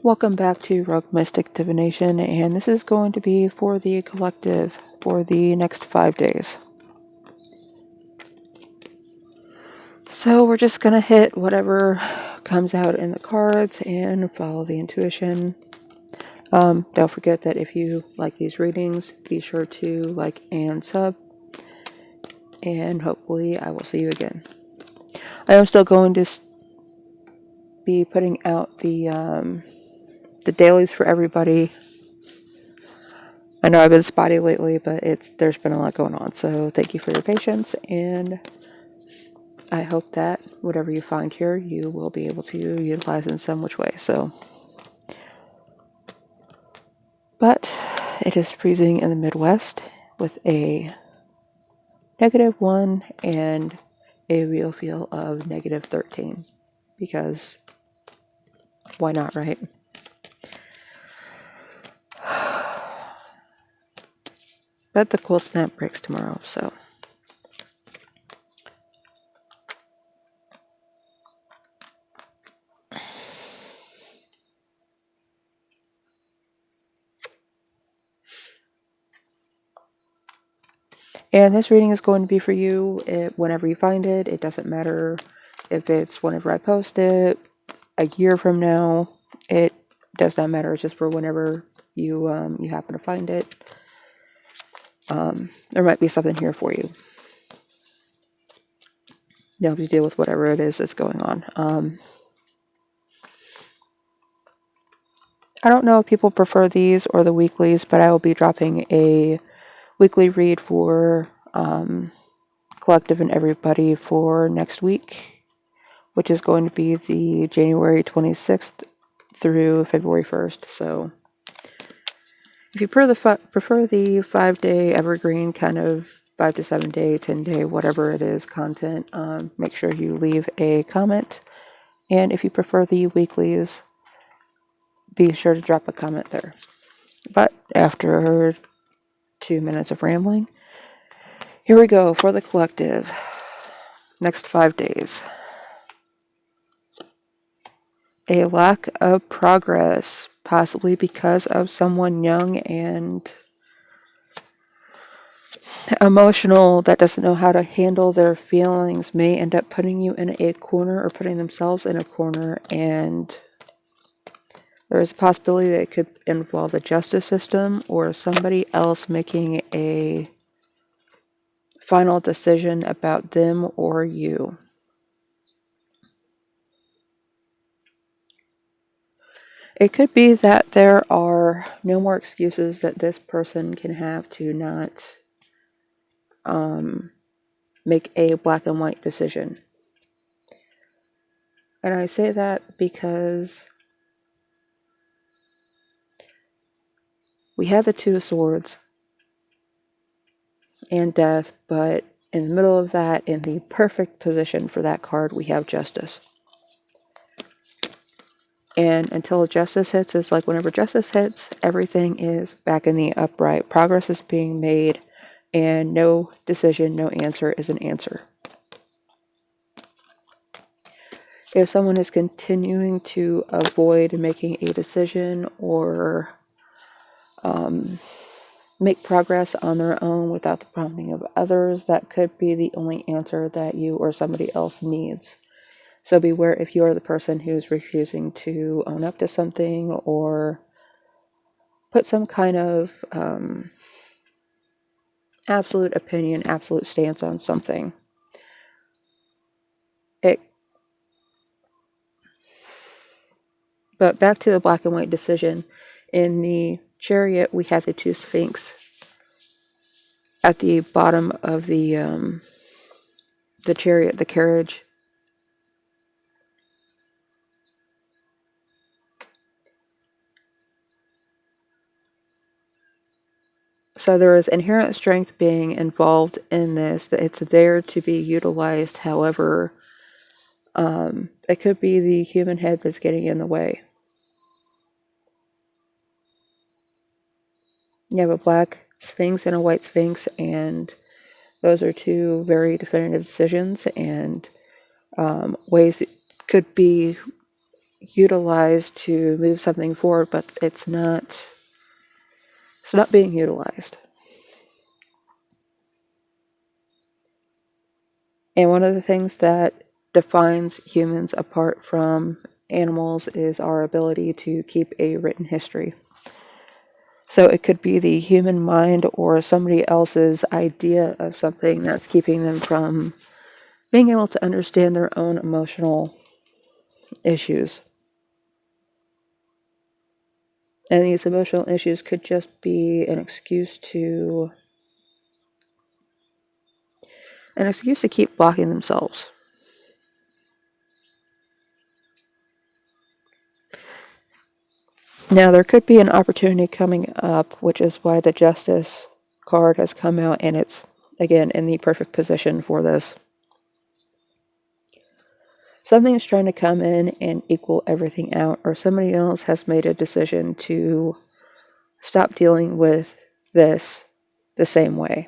Welcome back to Rogue Mystic Divination, and this is going to be for the collective for the next 5 days. So we're just going to hit whatever comes out in the cards and follow the intuition. Don't forget that if you like these readings, be sure to like and sub, and hopefully I will see you again. I am still going to be putting out the dailies for everybody. I know I've been spotty lately, but there's been a lot going on, so thank you for your patience, and I hope that whatever you find here, you will be able to utilize in some which way. But it is freezing in the Midwest with a -1 and a real feel of -13, because why not, right? But the cold snap breaks tomorrow, so. And this reading is going to be for you whenever you find it. It doesn't matter if it's whenever I post it, a year from now. It does not matter. It's just for whenever you happen to find it. There might be something here for you. You have to deal with whatever it is that's going on. I don't know if people prefer these or the weeklies, but I will be dropping a weekly read for collective and everybody for next week, which is going to be the January 26th through February 1st. So if you prefer the 5-day evergreen kind of 5 to 7 day, 10 day, whatever it is content, make sure you leave a comment. And if you prefer the weeklies, be sure to drop a comment there. But after 2 minutes of rambling, here we go for the collective. Next 5 days. A lack of progress, possibly because of someone young and emotional that doesn't know how to handle their feelings, may end up putting you in a corner or putting themselves in a corner, and there is a possibility that it could involve the justice system or somebody else making a final decision about them or you. It could be that there are no more excuses that this person can have to not make a black and white decision. And I say that because we have the Two of Swords and Death, but in the middle of that, in the perfect position for that card, we have Justice. And until Justice hits, it's like whenever Justice hits, everything is back in the upright. Progress is being made, and no decision, no answer is an answer. If someone is continuing to avoid making a decision or make progress on their own without the prompting of others, that could be the only answer that you or somebody else needs. So beware if you are the person who's refusing to own up to something or put some kind of absolute opinion, absolute stance on something. But back to the black and white decision. In the Chariot, we have the two Sphinx at the bottom of the chariot, the carriage. So there is inherent strength being involved in this, that it's there to be utilized. However, it could be the human head that's getting in the way. You have a black Sphinx and a white Sphinx, and those are two very definitive decisions and ways it could be utilized to move something forward, but it's not being utilized. And one of the things that defines humans apart from animals is our ability to keep a written history. So it could be the human mind or somebody else's idea of something that's keeping them from being able to understand their own emotional issues. And these emotional issues could just be an excuse to keep blocking themselves. Now, there could be an opportunity coming up, which is why the Justice card has come out, and it's, again, in the perfect position for this. Something's trying to come in and equal everything out, or somebody else has made a decision to stop dealing with this the same way.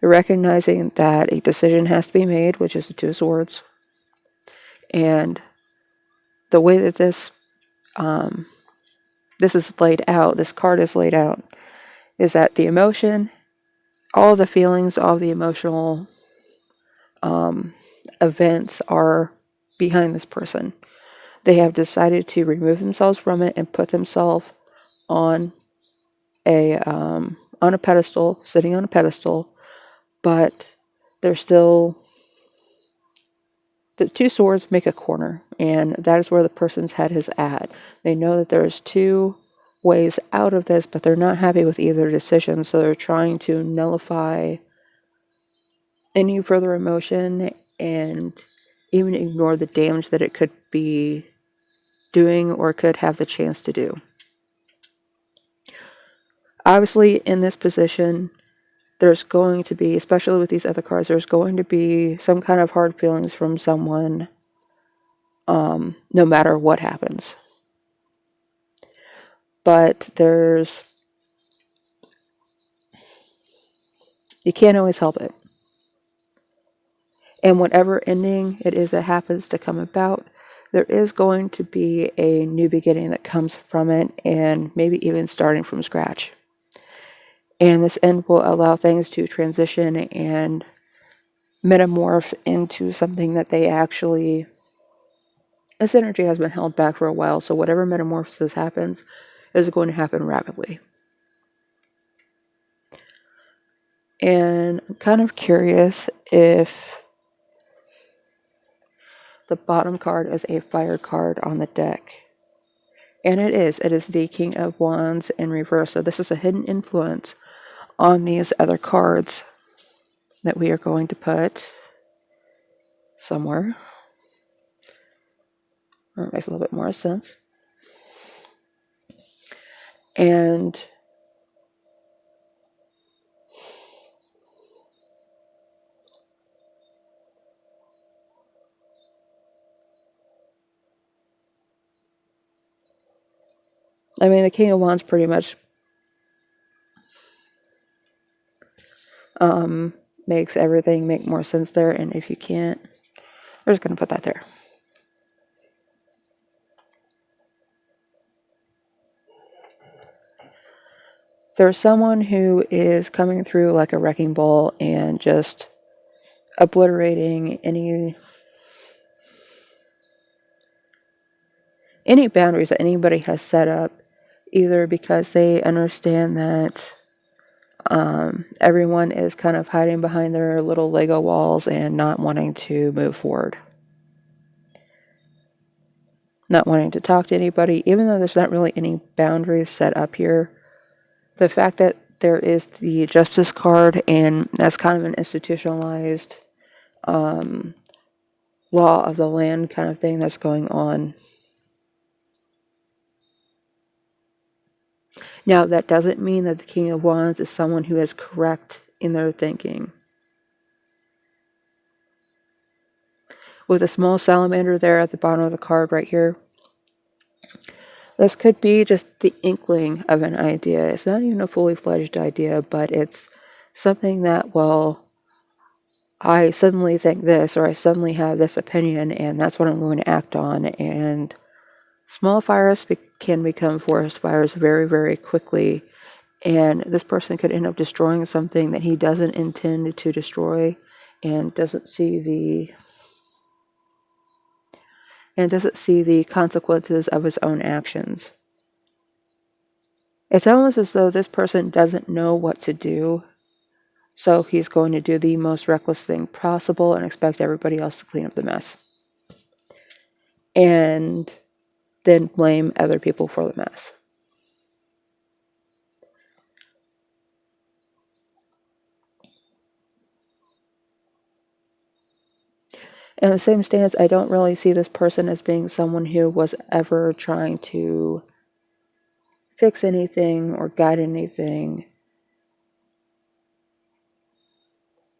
You're recognizing that a decision has to be made, which is the Two of Swords, and the way that this is laid out, this card is laid out, is that the emotion, all the feelings, all the emotional events are behind this person. They have decided to remove themselves from it and put themselves on a pedestal, sitting on a pedestal, but they're still. The Two Swords make a corner, and that is where the person's head is at. They know that there's two ways out of this, but they're not happy with either decision, so they're trying to nullify any further emotion and even ignore the damage that it could be doing or could have the chance to do. Obviously, in this position, there's going to be, especially with these other cards, there's going to be some kind of hard feelings from someone, no matter what happens. But you can't always help it. And whatever ending it is that happens to come about, there is going to be a new beginning that comes from it, and maybe even starting from scratch. And this end will allow things to transition and metamorph into something that they actually. This energy has been held back for a while, so whatever metamorphosis happens is going to happen rapidly. And I'm kind of curious if the bottom card is a fire card on the deck. And it is. It is the King of Wands in reverse. So this is a hidden influence on these other cards that we are going to put somewhere. That makes a little bit more sense. And I mean, the King of Wands pretty much makes everything make more sense there. And if you can't, we're just going to put that there. There's someone who is coming through like a wrecking ball and just obliterating any boundaries that anybody has set up, either because they understand that everyone is kind of hiding behind their little Lego walls and not wanting to move forward. Not wanting to talk to anybody, even though there's not really any boundaries set up here. The fact that there is the Justice card, and that's kind of an institutionalized law of the land kind of thing that's going on. Now, that doesn't mean that the King of Wands is someone who is correct in their thinking. With a small salamander there at the bottom of the card right here, this could be just the inkling of an idea. It's not even a fully fledged idea, but it's something that will I suddenly think this, or I suddenly have this opinion, and that's what I'm going to act on. And small fires can become forest fires very, very quickly. And this person could end up destroying something that he doesn't intend to destroy, and doesn't see the consequences of his own actions. It's almost as though this person doesn't know what to do, so he's going to do the most reckless thing possible and expect everybody else to clean up the mess. And then blame other people for the mess. In the same stance, I don't really see this person as being someone who was ever trying to fix anything or guide anything.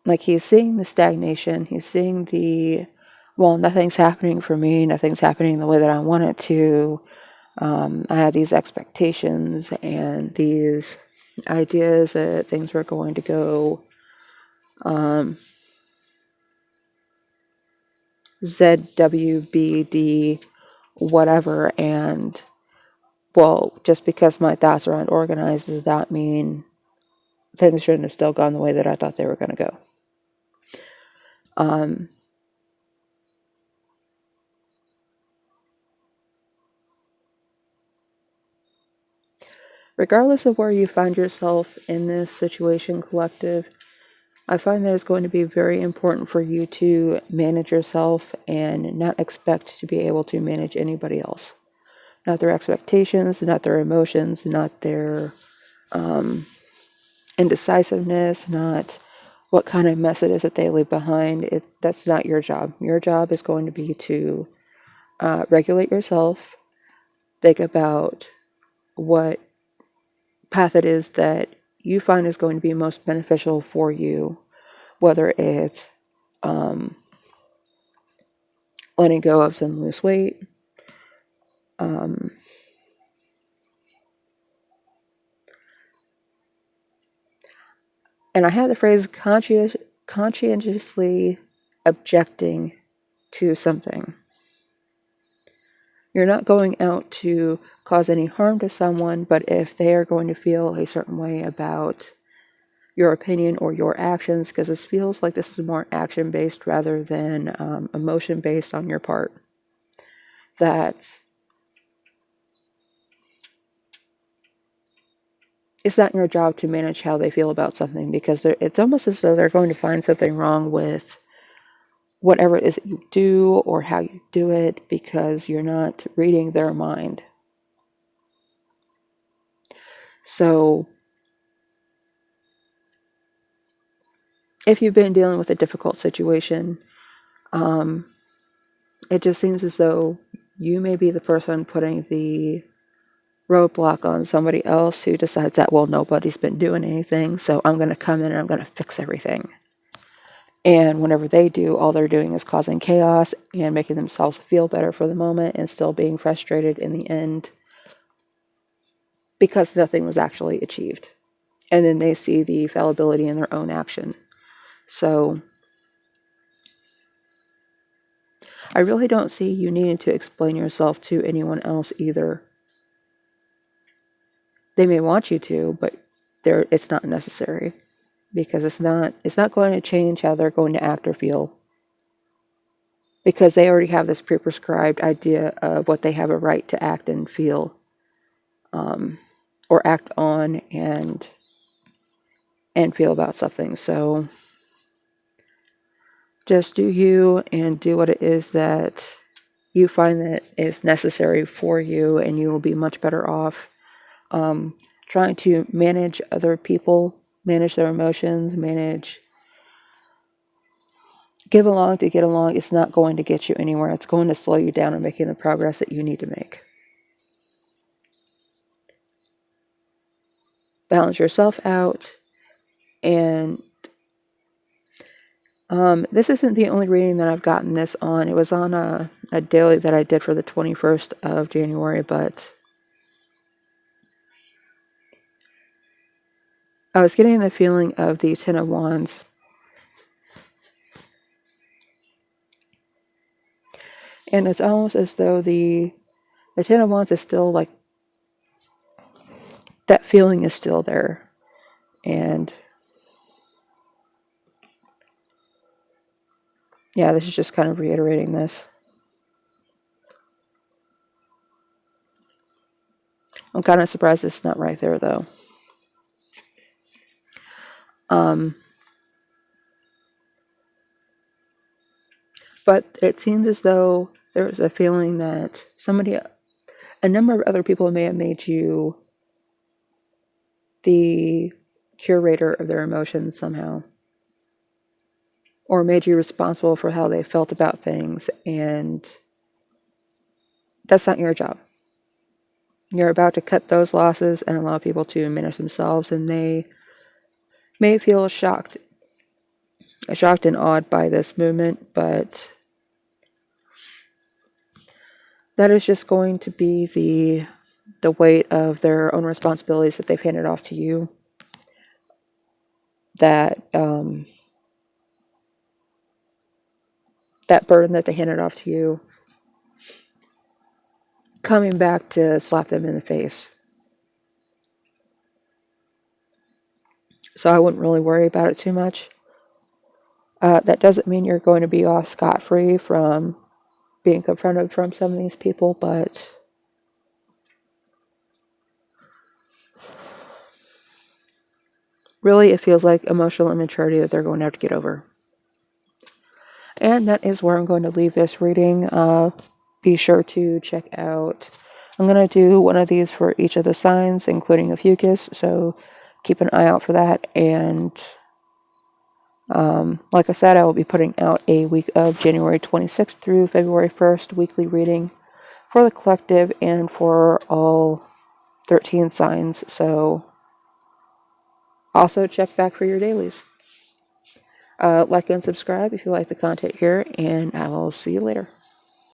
Like, he's seeing the stagnation, he's seeing well, nothing's happening for me, nothing's happening the way that I want it to. I had these expectations and these ideas that things were going to go ZWBD, whatever, and well, just because my thoughts are unorganized does not mean things shouldn't have still gone the way that I thought they were going to go. Regardless of where you find yourself in this situation, collective, I find that it's going to be very important for you to manage yourself and not expect to be able to manage anybody else. Not their expectations, not their emotions, not their indecisiveness, not what kind of mess it is that they leave behind. That's not your job. Your job is going to be to regulate yourself, think about what path it is that you find is going to be most beneficial for you, whether it's letting go of some loose weight, and I have the phrase conscientiously objecting to something. You're not going out to cause any harm to someone, but if they are going to feel a certain way about your opinion or your actions, because this feels like this is more action-based rather than emotion-based on your part, that it's not your job to manage how they feel about something, because it's almost as though they're going to find something wrong with whatever it is that you do or how you do it, because you're not reading their mind. So if you've been dealing with a difficult situation, it just seems as though you may be the person putting the roadblock on somebody else who decides that, well, nobody's been doing anything, so I'm going to come in and I'm going to fix everything. And whenever they do, all they're doing is causing chaos and making themselves feel better for the moment and still being frustrated in the end because nothing was actually achieved. And then they see the fallibility in their own action. So I really don't see you needing to explain yourself to anyone else either. They may want you to, but it's not necessary, because it's not going to change how they're going to act or feel, because they already have this pre-prescribed idea of what they have a right to act and feel, or act on and feel about something. So just do you, and do what it is that you find that is necessary for you, and you will be much better off trying to manage other people, manage their emotions, give along to get along. It's not going to get you anywhere. It's going to slow you down in making the progress that you need to make. Balance yourself out. And this isn't the only reading that I've gotten this on. It was on a daily that I did for the 21st of January, but I was getting the feeling of the Ten of Wands. And it's almost as though the Ten of Wands is still like, that feeling is still there. And yeah, this is just kind of reiterating this. I'm kind of surprised it's not right there, though. But it seems as though there's a feeling that a number of other people may have made you the curator of their emotions somehow, or made you responsible for how they felt about things, and that's not your job. You're about to cut those losses and allow people to manage themselves, and they may feel shocked and awed by this movement, but that is just going to be the weight of their own responsibilities that they've handed off to you. That that burden that they handed off to you coming back to slap them in the face. So I wouldn't really worry about it too much. That doesn't mean you're going to be off scot-free from being confronted from some of these people, but really it feels like emotional immaturity that they're going to have to get over. And that is where I'm going to leave this reading. Be sure to check out, I'm going to do one of these for each of the signs, including a fucus, so keep an eye out for that. And like I said, I will be putting out a week of January 26th through February 1st weekly reading for the collective and for all 13 signs. So also check back for your dailies. Like and subscribe if you like the content here, and I will see you later.